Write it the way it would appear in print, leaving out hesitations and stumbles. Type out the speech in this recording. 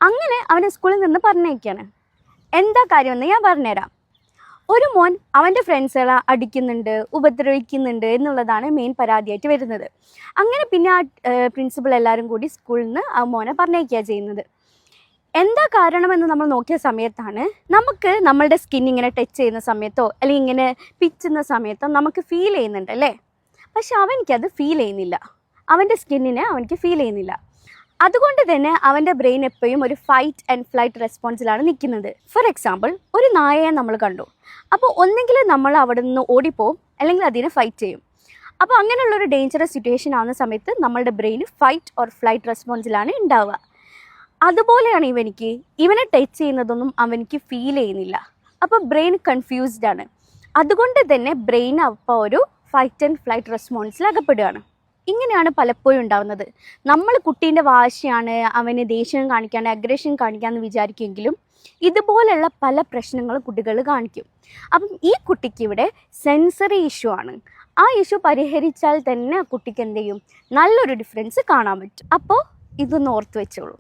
അങ്ങനെ അവനെ സ്കൂളിൽ നിന്ന് പറഞ്ഞയക്കുകയാണ്. എന്താ കാര്യമെന്ന് ഞാൻ പറഞ്ഞുതരാം. ഒരു മോൻ അവൻ്റെ ഫ്രണ്ട്സുകളെ അടിക്കുന്നുണ്ട്, ഉപദ്രവിക്കുന്നുണ്ട് എന്നുള്ളതാണ് മെയിൻ പരാതിയായിട്ട് വരുന്നത്. അങ്ങനെ പിന്നെ ആ പ്രിൻസിപ്പൾ എല്ലാവരും കൂടി സ്കൂളിൽ നിന്ന് ആ മോനെ പറഞ്ഞയക്കുക ചെയ്യുന്നത്. എന്താ കാരണമെന്ന് നമ്മൾ നോക്കിയ സമയത്താണ് നമുക്ക് നമ്മളുടെ സ്കിൻ ഇങ്ങനെ ടച്ച് ചെയ്യുന്ന സമയത്തോ അല്ലെങ്കിൽ ഇങ്ങനെ പിച്ചുന്ന സമയത്തോ നമുക്ക് ഫീൽ ചെയ്യുന്നുണ്ട് അല്ലേ? പക്ഷെ അവനിക്കത് ഫീൽ ചെയ്യുന്നില്ല, അവൻ്റെ സ്കിന്നിനെ അവനിക്ക് ഫീൽ ചെയ്യുന്നില്ല. അതുകൊണ്ട് തന്നെ അവൻ്റെ ബ്രെയിൻ എപ്പോഴും ഒരു ഫൈറ്റ് ആൻഡ് ഫ്ലൈറ്റ് റെസ്പോൺസിലാണ് നിൽക്കുന്നത്. ഫോർ എക്സാമ്പിൾ, ഒരു നായയെ നമ്മൾ കണ്ടു. അപ്പോൾ ഒന്നെങ്കിൽ നമ്മൾ അവിടെ നിന്ന് ഓടിപ്പോവും അല്ലെങ്കിൽ അതിനെ ഫൈറ്റ് ചെയ്യും. അപ്പോൾ അങ്ങനെയുള്ളൊരു ഡേഞ്ചറസ് സിറ്റുവേഷൻ ആവുന്ന സമയത്ത് നമ്മളുടെ ബ്രെയിൻ ഫൈറ്റ് ഓർ ഫ്ലൈറ്റ് റെസ്പോൺസിലാണ് ഉണ്ടാവുക. അതുപോലെയാണ് ഇവനെ ടച്ച് ചെയ്യുന്നതൊന്നും അവനിക്ക് ഫീൽ ചെയ്യുന്നില്ല. അപ്പോൾ ബ്രെയിൻ കൺഫ്യൂസ്ഡ് ആണ്. അതുകൊണ്ട് തന്നെ ബ്രെയിൻ അപ്പോൾ ഒരു ഫൈറ്റ് ആൻഡ് ഫ്ലൈറ്റ് റെസ്പോൺസിൽ അകപ്പെടുകയാണ്. ഇങ്ങനെയാണ് പലപ്പോഴും ഉണ്ടാകുന്നത്. നമ്മൾ കുട്ടീൻ്റെ വാശിയാണ്, അവന് ദേഷ്യം കാണിക്കാണ്ട് അഗ്രഷൻ കാണിക്കാമെന്ന് വിചാരിക്കുമെങ്കിലും ഇതുപോലെയുള്ള പല പ്രശ്നങ്ങളും കുട്ടികൾ കാണിക്കും. അപ്പം ഈ കുട്ടിക്ക് ഇവിടെ സെൻസറി ഇഷ്യൂ ആണ്. ആ ഇഷ്യൂ പരിഹരിച്ചാൽ തന്നെ ആ കുട്ടിക്ക് എന്ത് ചെയ്യും, നല്ലൊരു ഡിഫറൻസ് കാണാൻ പറ്റും. അപ്പോൾ ഇതൊന്ന് ഓർത്ത് വെച്ചോളൂ.